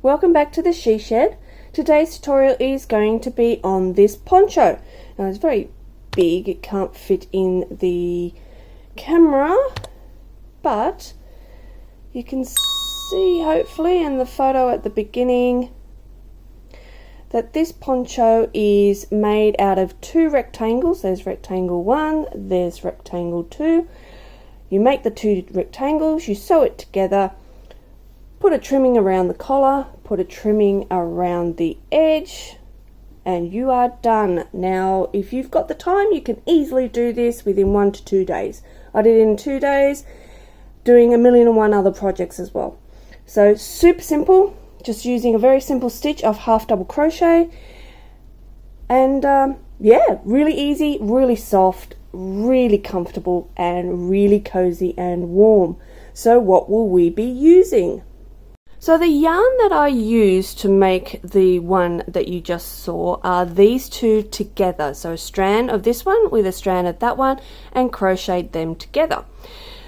welcome back to the She Shed. Today's tutorial is going to be on this poncho. Now it's very big, it can't fit in the camera, but you can see hopefully in the photo at the beginning that this poncho is made out of two rectangles. There's rectangle 1, there's rectangle 2. You make the two rectangles, you sew it together, put a trimming around the collar, put a trimming around the edge, and you are done. Now, if you've got the time, you can easily do this within 1 to 2 days. I did it in 2 days, doing 1,000,001 other projects as well. So super simple, just using a very simple stitch of half double crochet, and yeah, really easy, really soft, really comfortable, and really cozy and warm. So what will we be using? So the yarn that I used to make the one that you just saw are these two together. So a strand of this one with a strand of that one, and crocheted them together.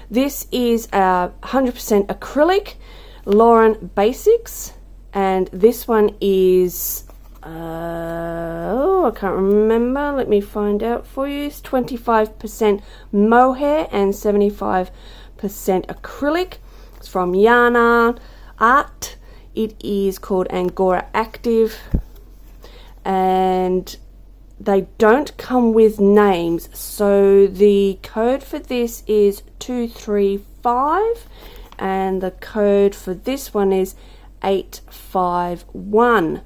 This is 100% acrylic Lauren Basics, and this one is I can't remember, let me find out for you. It's 25% mohair and 75% acrylic. It's from Yarn Art. It is called Angora Active, and they don't come with names, so the code for this is 235 and the code for this one is 851.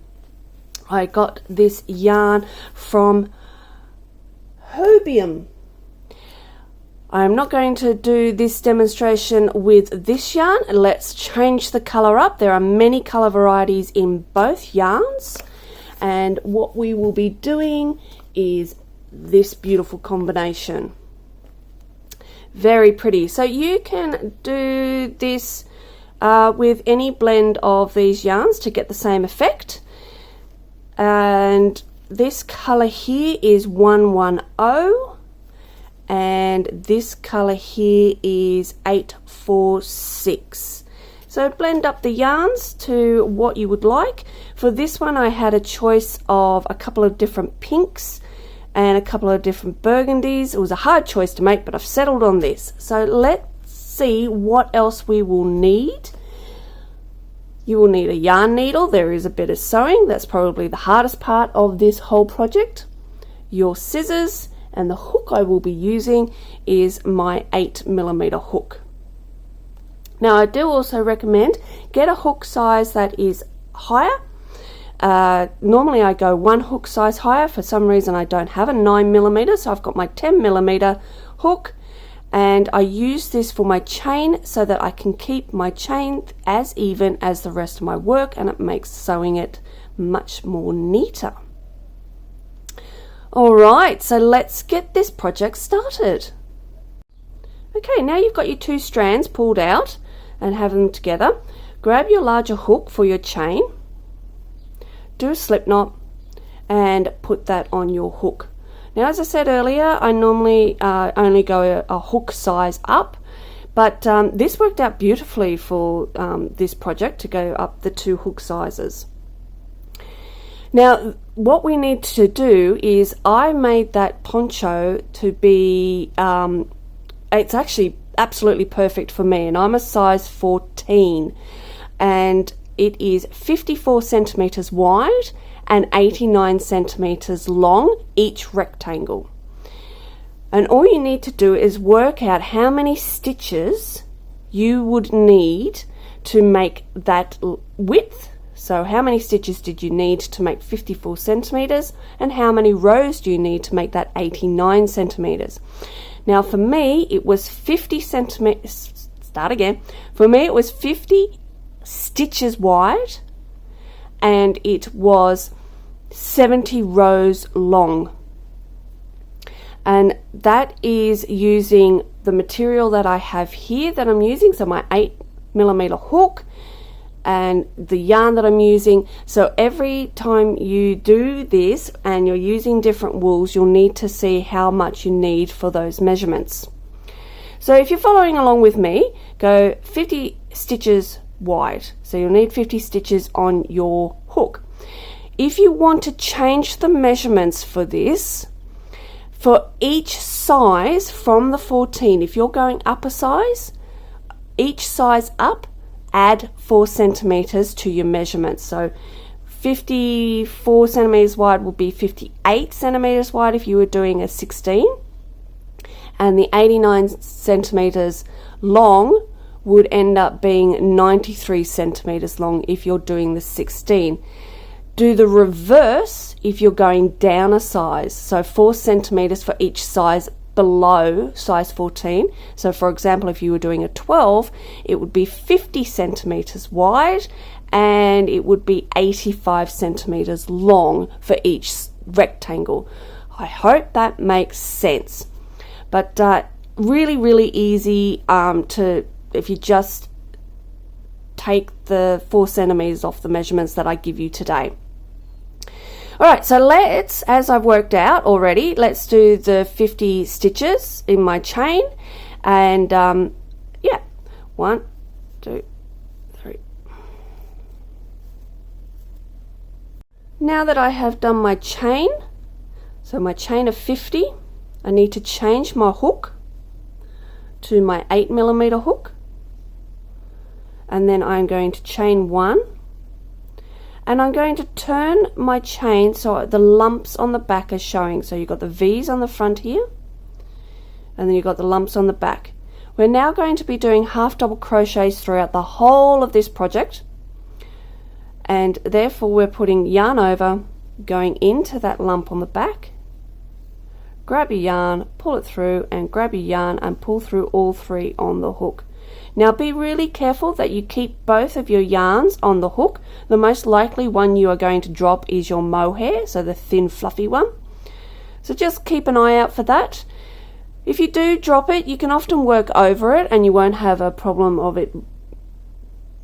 I got this yarn from Hobium. I'm not going to do this demonstration with this yarn. Let's change the colour up. There are many colour varieties in both yarns, and what we will be doing is this beautiful combination. Very pretty. So you can do this with any blend of these yarns to get the same effect. And this colour here is 110, and this colour here is 846. So blend up the yarns to what you would like. For this one I had a choice of a couple of different pinks and a couple of different burgundies. It was a hard choice to make, but I've settled on this. So let's see what else we will need. You will need a yarn needle. There is a bit of sewing. That's probably the hardest part of this whole project. Your scissors, and the hook I will be using is my 8mm hook. Now I do also recommend get a hook size that is higher. Normally I go one hook size higher. For some reason I don't have a 9mm, so I've got my 10mm hook, and I use this for my chain so that I can keep my chain as even as the rest of my work, and it makes sewing it much more neater. Alright, so let's get this project started. Okay, now you've got your two strands pulled out and have them together. Grab your larger hook for your chain, do a slip knot, and put that on your hook. Now, as I said earlier, I normally only go a hook size up, but this worked out beautifully for this project to go up the two hook sizes. Now, what we need to do is I made that poncho to be, it's actually absolutely perfect for me, and I'm a size 14, and it is 54 centimeters wide and 89 centimeters long, each rectangle. And all you need to do is work out how many stitches you would need to make that width. So how many stitches did you need to make 54 centimeters, and how many rows do you need to make that 89 centimeters? Now for me it was 50 centimeters, for me it was 50 stitches wide, and it was 70 rows long, and that is using the material that I have here that I'm using, so my 8mm hook and the yarn that I'm using. So every time you do this and you're using different wools, you'll need to see how much you need for those measurements. So if you're following along with me, go 50 stitches wide. So you'll need 50 stitches on your hook. If you want to change the measurements for this, for each size from the 14, if you're going up a size, each size up, add 4 centimeters to your measurements. So 54 centimeters wide will be 58 centimeters wide if you were doing a 16, and the 89 centimeters long would end up being 93 centimeters long if you're doing the 16. Do the reverse if you're going down a size, so 4 centimeters for each size below size 14. So for example, if you were doing a 12, it would be 50 centimeters wide and it would be 85 centimeters long for each rectangle. I hope that makes sense. But really easy if you just take the 4 centimeters off the measurements that I give you today. Alright, so let's, as I've worked out already, let's do the 50 stitches in my chain. And yeah, 1, 2, 3. Now that I have done my chain, so my chain of 50, I need to change my hook to my 8mm hook. And then I'm going to chain 1. And I'm going to turn my chain so the lumps on the back are showing. So you've got the V's on the front here, and then you've got the lumps on the back. We're now going to be doing half double crochets throughout the whole of this project, and therefore we're putting yarn over, going into that lump on the back, grab your yarn, pull it through, and grab your yarn and pull through all 3 on the hook. Now be really careful that you keep both of your yarns on the hook. The most likely one you are going to drop is your mohair, so the thin fluffy one. So just keep an eye out for that. If you do drop it, you can often work over it and you won't have a problem of it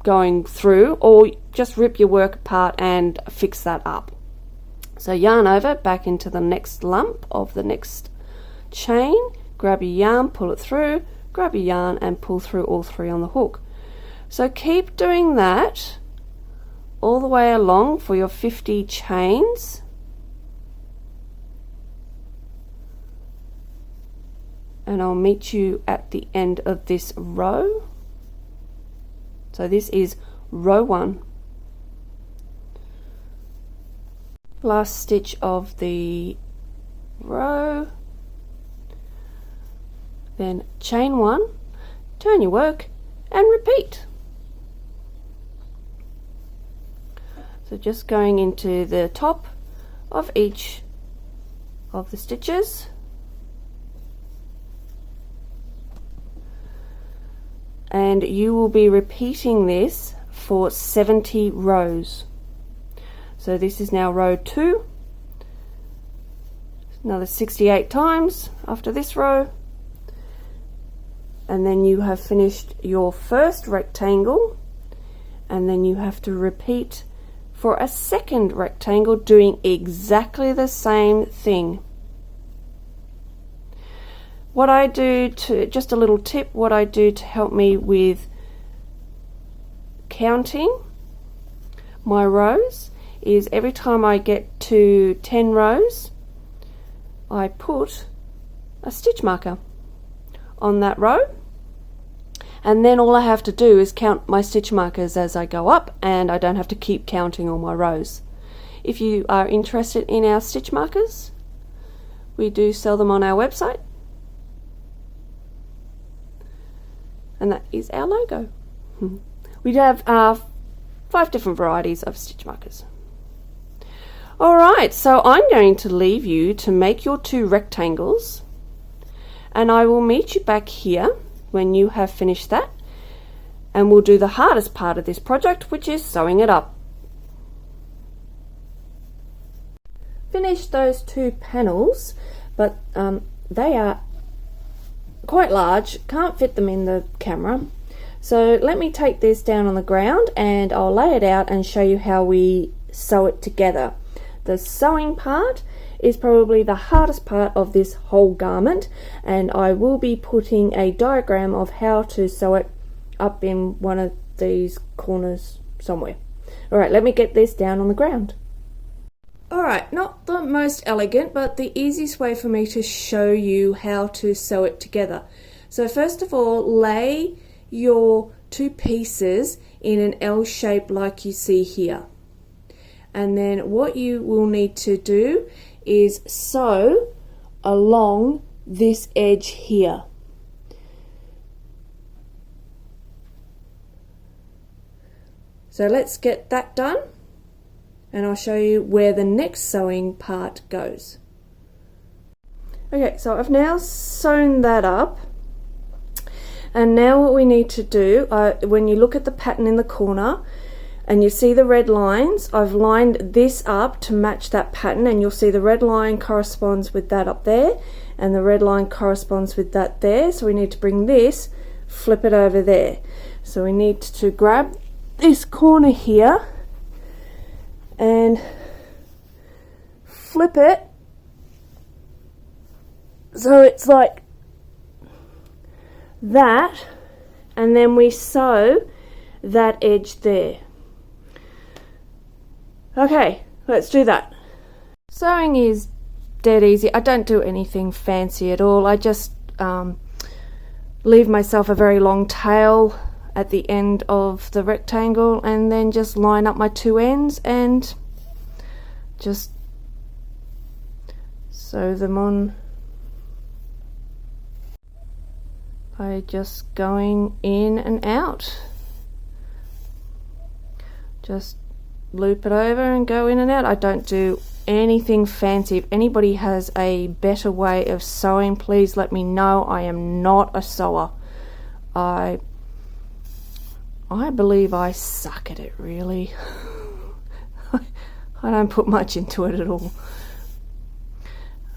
going through, or just rip your work apart and fix that up. So yarn over, back into the next lump of the next chain, grab your yarn, pull it through, grab your yarn and pull through all 3 on the hook. So keep doing that all the way along for your 50 chains. And I'll meet you at the end of this row. So this is row 1. Last stitch of the row. Then chain 1, turn your work and repeat. So just going into the top of each of the stitches. And you will be repeating this for 70 rows. So this is now row 2. Another 68 times after this row. And then you have finished your first rectangle, and then you have to repeat for a second rectangle doing exactly the same thing. What I do to, just a little tip, what I do to help me with counting my rows is every time I get to 10 rows, I put a stitch marker on that row, and then all I have to do is count my stitch markers as I go up, and I don't have to keep counting all my rows. If you are interested in our stitch markers, we do sell them on our website, and that is our logo. We have 5 different varieties of stitch markers. Alright, so I'm going to leave you to make your 2 rectangles, and I will meet you back here when you have finished that, and we'll do the hardest part of this project, which is sewing it up. Finished those 2 panels, but they are quite large, can't fit them in the camera. So let me take this down on the ground and I'll lay it out and show you how we sew it together. The sewing part is probably the hardest part of this whole garment, and I will be putting a diagram of how to sew it up in one of these corners somewhere. Alright, let me get this down on the ground. Alright, not the most elegant, but the easiest way for me to show you how to sew it together. So first of all, lay your two pieces in an L shape like you see here. And then what you will need to do is sew along this edge here. So let's get that done, and I'll show you where the next sewing part goes. Okay, so I've now sewn that up, and now what we need to do, when you look at the pattern in the corner and you see the red lines, I've lined this up to match that pattern, and you'll see the red line corresponds with that up there and the red line corresponds with that there. So we need to bring this, flip it over there. So we need to grab this corner here and flip it so it's like that, and then we sew that edge there. Okay, let's do that. Sewing is dead easy. I don't do anything fancy at all. I just leave myself a very long tail at the end of the rectangle, and then just line up my two ends and just sew them on by just going in and out. Just loop it over and go in and out. I don't do anything fancy. If anybody has a better way of sewing, please let me know. I am not a sewer. I believe I suck at it, really. I don't put much into it at all.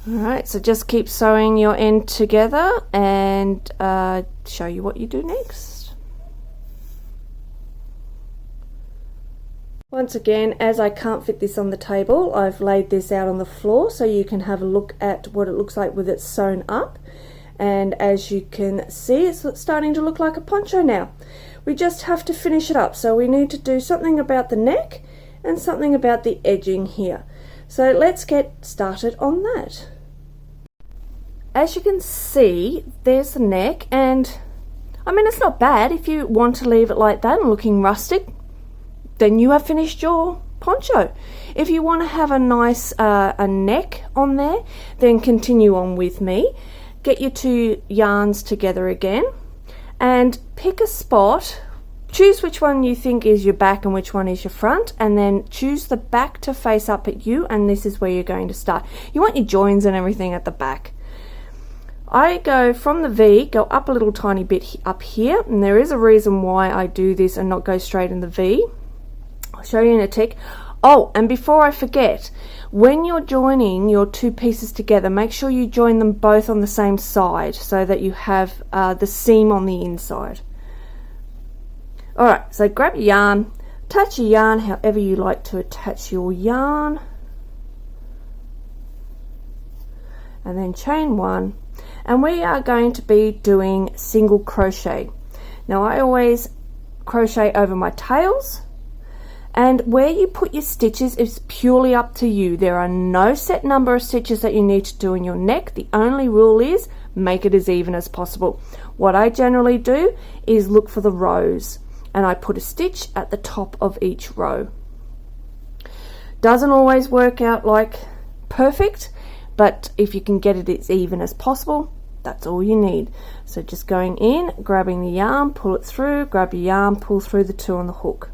Alright, so just keep sewing your end together and show you what you do next. Once again, as I can't fit this on the table, I've laid this out on the floor so you can have a look at what it looks like with it sewn up. And as you can see, it's starting to look like a poncho now. We just have to finish it up, so we need to do something about the neck and something about the edging here. So let's get started on that. As you can see, there's the neck, and I mean, it's not bad. If you want to leave it like that and looking rustic, then you have finished your poncho. If you want to have a nice a neck on there, then continue on with me. Get your two yarns together again and pick a spot. Choose which one you think is your back and which one is your front, and then choose the back to face up at you, and this is where you're going to start. You want your joins and everything at the back. I go from the V, go up a little tiny bit up here, and there is a reason why I do this and not go straight in the V. I'll show you in a tick. Oh, and before I forget, when you're joining your two pieces together, make sure you join them both on the same side so that you have the seam on the inside. Alright, so grab your yarn, attach your yarn however you like to attach your yarn, and then chain one, and we are going to be doing single crochet. Now I always crochet over my tails, and where you put your stitches is purely up to you. There are no set number of stitches that you need to do in your neck. The only rule is make it as even as possible. What I generally do is look for the rows, and I put a stitch at the top of each row. Doesn't always work out like perfect, but if you can get it as even as possible, that's all you need. So just going in, grabbing the yarn, pull it through, grab your yarn, pull through the two on the hook.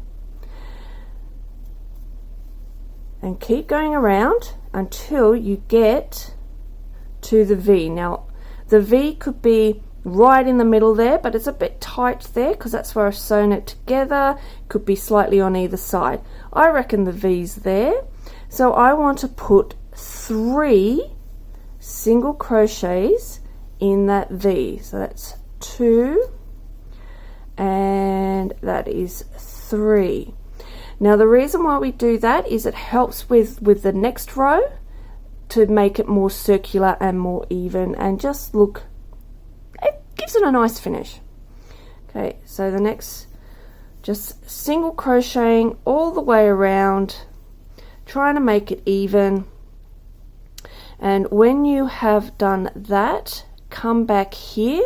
And keep going around until you get to the V. Now the V could be right in the middle there, but it's a bit tight there because that's where I've sewn it together. Could be slightly on either side. I reckon the V's there. So I want to put 3 single crochets in that V. So that's 2 and that is 3. Now the reason why we do that is it helps with the next row to make it more circular and more even, and just look, it gives it a nice finish. Okay, so the next just single crocheting all the way around, trying to make it even. And when you have done that, come back here.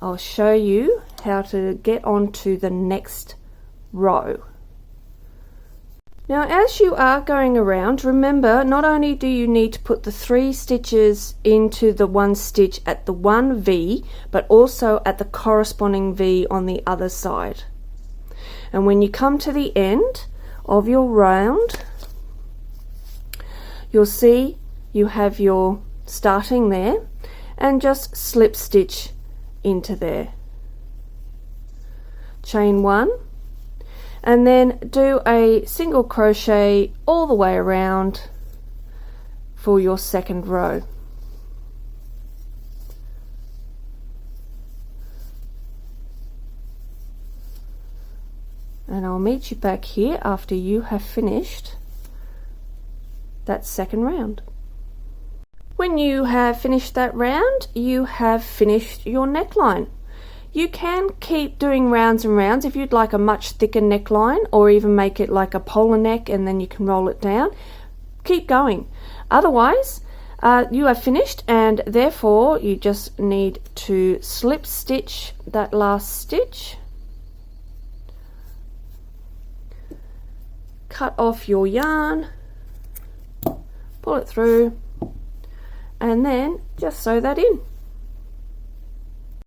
I'll show you how to get onto the next row. Now as you are going around, remember, not only do you need to put the 3 stitches into the 1 stitch at the 1 V, but also at the corresponding V on the other side. And when you come to the end of your round, you'll see you have your starting there, and just slip stitch into there. Chain 1, and then do a single crochet all the way around for your second row. And I'll meet you back here after you have finished that second round. When you have finished that round, you have finished your neckline. You can keep doing rounds and rounds if you'd like a much thicker neckline, or even make it like a polar neck and then you can roll it down. Keep going. Otherwise, you are finished, and therefore you just need to slip stitch that last stitch, cut off your yarn, pull it through, and then just sew that in.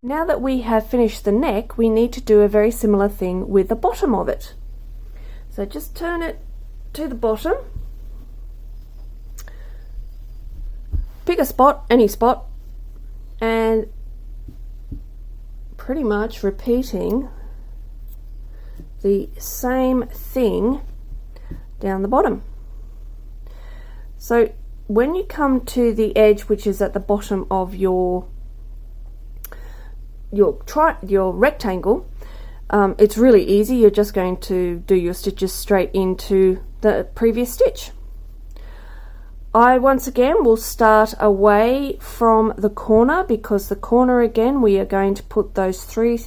Now that we have finished the neck, we need to do a very similar thing with the bottom of it. So just turn it to the bottom, pick a spot, any spot, and pretty much repeating the same thing down the bottom. So when you come to the edge, which is at the bottom of your rectangle, it's really easy. You're just going to do your stitches straight into the previous stitch. I once again will start away from the corner, because the corner, again, we are going to put those 3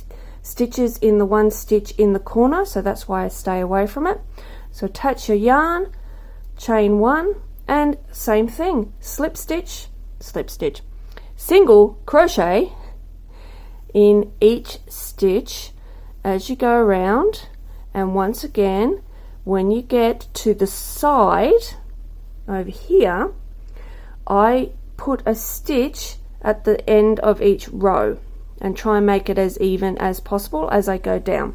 stitches in the 1 stitch in the corner, so that's why I stay away from it. So attach your yarn, chain 1, and same thing, slip stitch, single crochet in each stitch as you go around. And once again, when you get to the side over here, I put a stitch at the end of each row and try and make it as even as possible as I go down.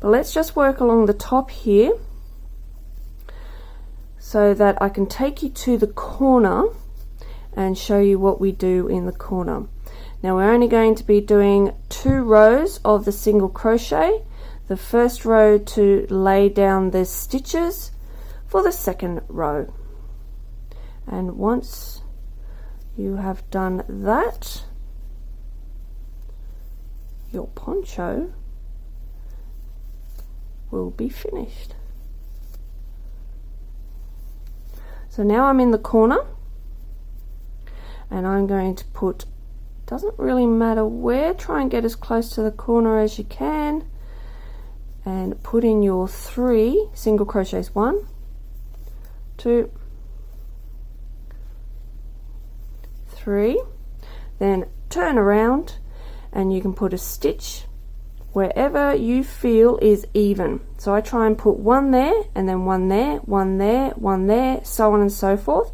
But let's just work along the top here so that I can take you to the corner and show you what we do in the corner. Now we're only going to be doing 2 rows of the single crochet. The first row to lay down the stitches for the second row. And once you have done that, your poncho will be finished. So now I'm in the corner, and I'm going to put, doesn't really matter where, try and get as close to the corner as you can, and put in your 3 single crochets. 1, 2, 3. Then turn around and you can put a stitch wherever you feel is even. So I try and put 1 there, and then 1 there, 1 there, 1 there, so on and so forth.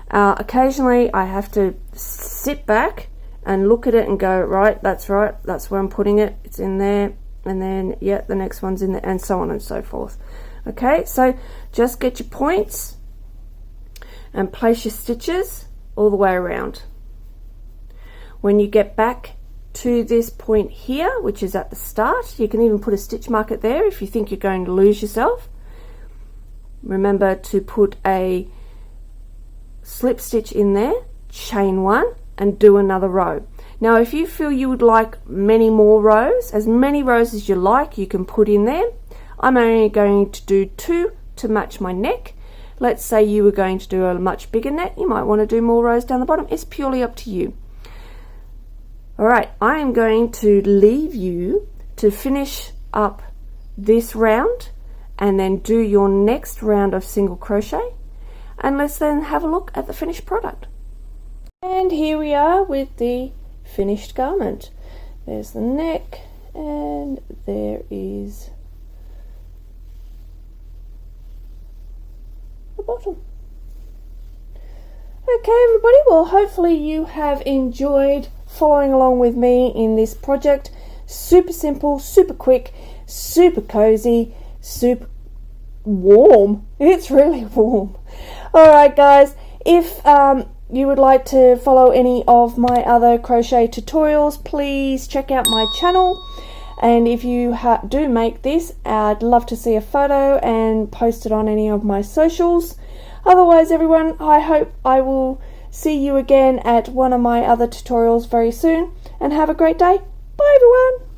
Occasionally I have to sit back and look at it and go, right, that's where I'm putting it, it's in there, and then yeah, the next one's in there, and so on and so forth. Okay, so just get your points and place your stitches all the way around. When you get back to this point here, which is at the start, you can even put a stitch marker there if you think you're going to lose yourself. Remember to put a slip stitch in there, chain 1, and do another row. Now if you feel you would like many more rows, as many rows as you like, you can put in there. I'm only going to do 2 to match my neck. Let's say you were going to do a much bigger neck, you might want to do more rows down the bottom. It's purely up to you. Alright, I am going to leave you to finish up this round and then do your next round of single crochet, and let's then have a look at the finished product. And here we are with the finished garment. There's the neck and there is the bottom. Okay everybody, well hopefully you have enjoyed following along with me in this project. Super simple, super quick, super cozy, super warm. It's really warm. Alright guys, if you would like to follow any of my other crochet tutorials, please check out my channel. And if you do make this, I'd love to see a photo and post it on any of my socials. Otherwise everyone, I hope I will see you again at one of my other tutorials very soon, and have a great day. Bye everyone!